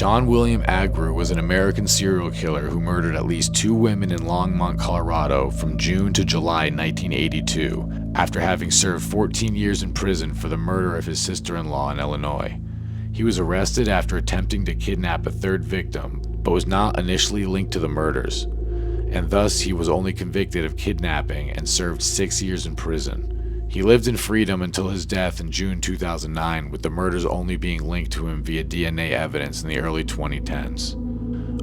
John William Agrue was an American serial killer who murdered at least 2 women in Longmont, Colorado from June to July 1982, after having served 14 years in prison for the murder of his sister-in-law in Illinois. He was arrested after attempting to kidnap a 3rd victim, but was not initially linked to the murders, and thus he was only convicted of kidnapping and served 6 years in prison. He lived in freedom until his death in June 2009, with the murders only being linked to him via DNA evidence in the early 2010s.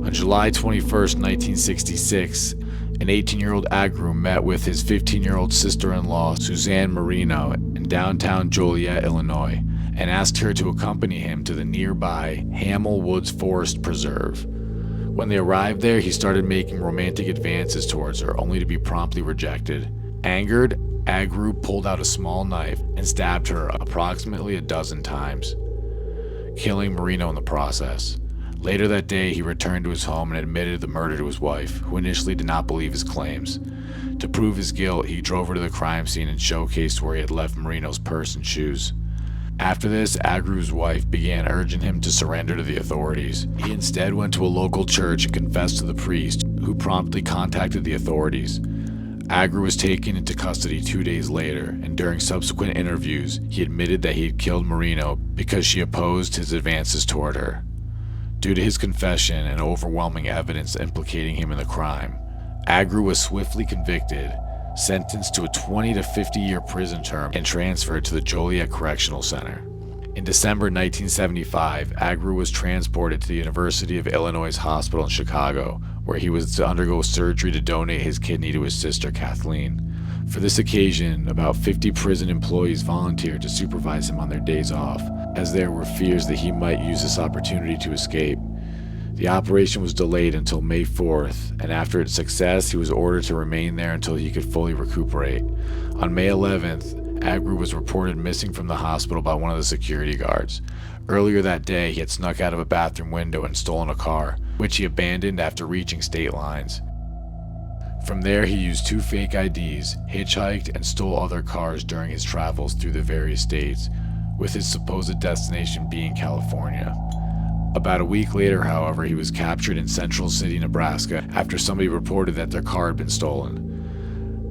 On July 21, 1966, an 18-year-old Agrue met with his 15-year-old sister-in-law, Suzanne Marino, in downtown Joliet, Illinois, and asked her to accompany him to the nearby Hamel Woods Forest Preserve. When they arrived there, he started making romantic advances towards her, only to be promptly rejected. Angered, Agrue pulled out a small knife and stabbed her approximately a dozen times, killing Marino in the process. Later that day, he returned to his home and admitted the murder to his wife, who initially did not believe his claims. To prove his guilt, he drove her to the crime scene and showcased where he had left Marino's purse and shoes. After this, Agrue's wife began urging him to surrender to the authorities. He instead went to a local church and confessed to the priest, who promptly contacted the authorities. Agrue was taken into custody 2 days later, and during subsequent interviews, he admitted that he had killed Marino because she opposed his advances toward her. Due to his confession and overwhelming evidence implicating him in the crime, Agrue was swiftly convicted, sentenced to a 20 to 50-year prison term, and transferred to the Joliet Correctional Center. In December 1975, Agrue was transported to the University of Illinois Hospital in Chicago, where he was to undergo surgery to donate his kidney to his sister, Kathleen. For this occasion, about 50 prison employees volunteered to supervise him on their days off, as there were fears that he might use this opportunity to escape. The operation was delayed until May 4th, and after its success, he was ordered to remain there until he could fully recuperate. On May 11th, Agrue was reported missing from the hospital by one of the security guards. Earlier that day, he had snuck out of a bathroom window and stolen a car, which he abandoned after reaching state lines. From there, he used 2 fake IDs, hitchhiked, and stole other cars during his travels through the various states, with his supposed destination being California. About a week later, however, he was captured in Central City, Nebraska, after somebody reported that their car had been stolen.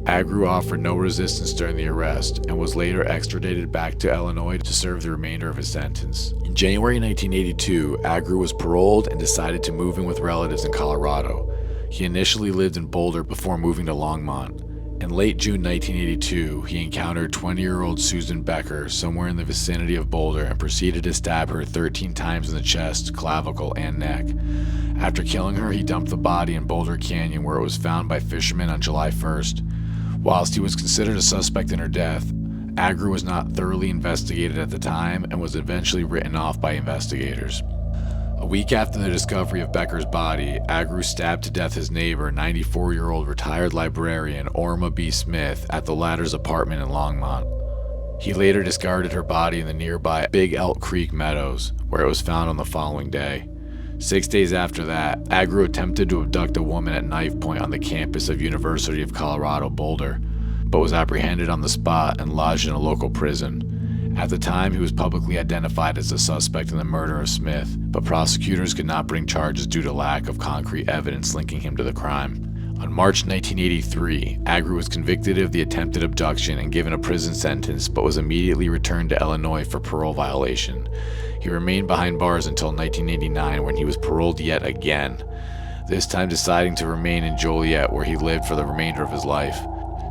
Agrue offered no resistance during the arrest and was later extradited back to Illinois to serve the remainder of his sentence. In January 1982, Agrue was paroled and decided to move in with relatives in Colorado. He initially lived in Boulder before moving to Longmont. In late June 1982, he encountered 20-year-old Susan Becker somewhere in the vicinity of Boulder and proceeded to stab her 13 times in the chest, clavicle, and neck. After killing her, he dumped the body in Boulder Canyon, where it was found by fishermen on July 1st. Whilst he was considered a suspect in her death, Agrue was not thoroughly investigated at the time and was eventually written off by investigators. A week after the discovery of Becker's body, Agrue stabbed to death his neighbor, 94-year-old retired librarian Orma B. Smith, at the latter's apartment in Longmont. He later discarded her body in the nearby Big Elk Creek Meadows, where it was found on the following day. 6 days after that, Agrue attempted to abduct a woman at knife point on the campus of University of Colorado Boulder, but was apprehended on the spot and lodged in a local prison. At the time, he was publicly identified as a suspect in the murder of Smith, but prosecutors could not bring charges due to lack of concrete evidence linking him to the crime. On March 1983, Agrue was convicted of the attempted abduction and given a prison sentence, but was immediately returned to Illinois for parole violation. He remained behind bars until 1989, when he was paroled yet again, this time deciding to remain in Joliet, where he lived for the remainder of his life.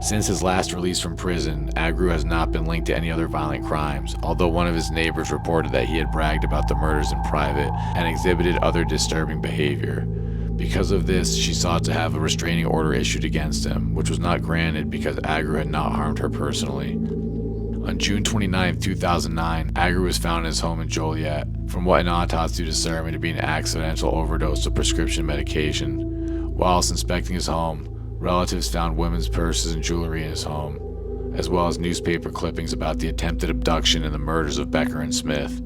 Since his last release from prison, Agrue has not been linked to any other violent crimes, although one of his neighbors reported that he had bragged about the murders in private and exhibited other disturbing behavior. Because of this, she sought to have a restraining order issued against him, which was not granted because Agrue had not harmed her personally. On June 29, 2009, Agrue was found in his home in Joliet, from what an autopsy determined to be an accidental overdose of prescription medication. Whilst inspecting his home, relatives found women's purses and jewelry in his home, as well as newspaper clippings about the attempted abduction and the murders of Becker and Smith.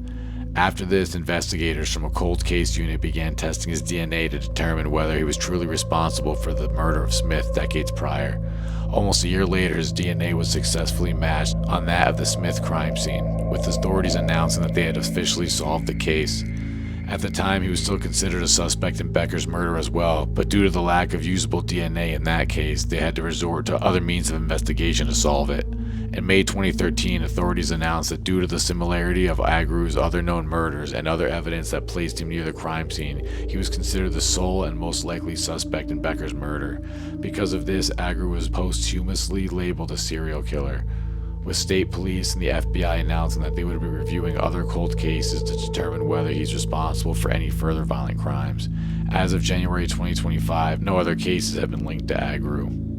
After this, investigators from a cold case unit began testing his DNA to determine whether he was truly responsible for the murder of Smith decades prior. Almost a year later, his DNA was successfully matched on that of the Smith crime scene, with authorities announcing that they had officially solved the case. At the time, he was still considered a suspect in Becker's murder as well, but due to the lack of usable DNA in that case, they had to resort to other means of investigation to solve it. In May 2013, authorities announced that due to the similarity of Agrue's other known murders and other evidence that placed him near the crime scene, he was considered the sole and most likely suspect in Becker's murder. Because of this, Agrue was posthumously labeled a serial killer, with state police and the FBI announcing that they would be reviewing other cold cases to determine whether he's responsible for any further violent crimes. As of January 2025, no other cases have been linked to Agrue.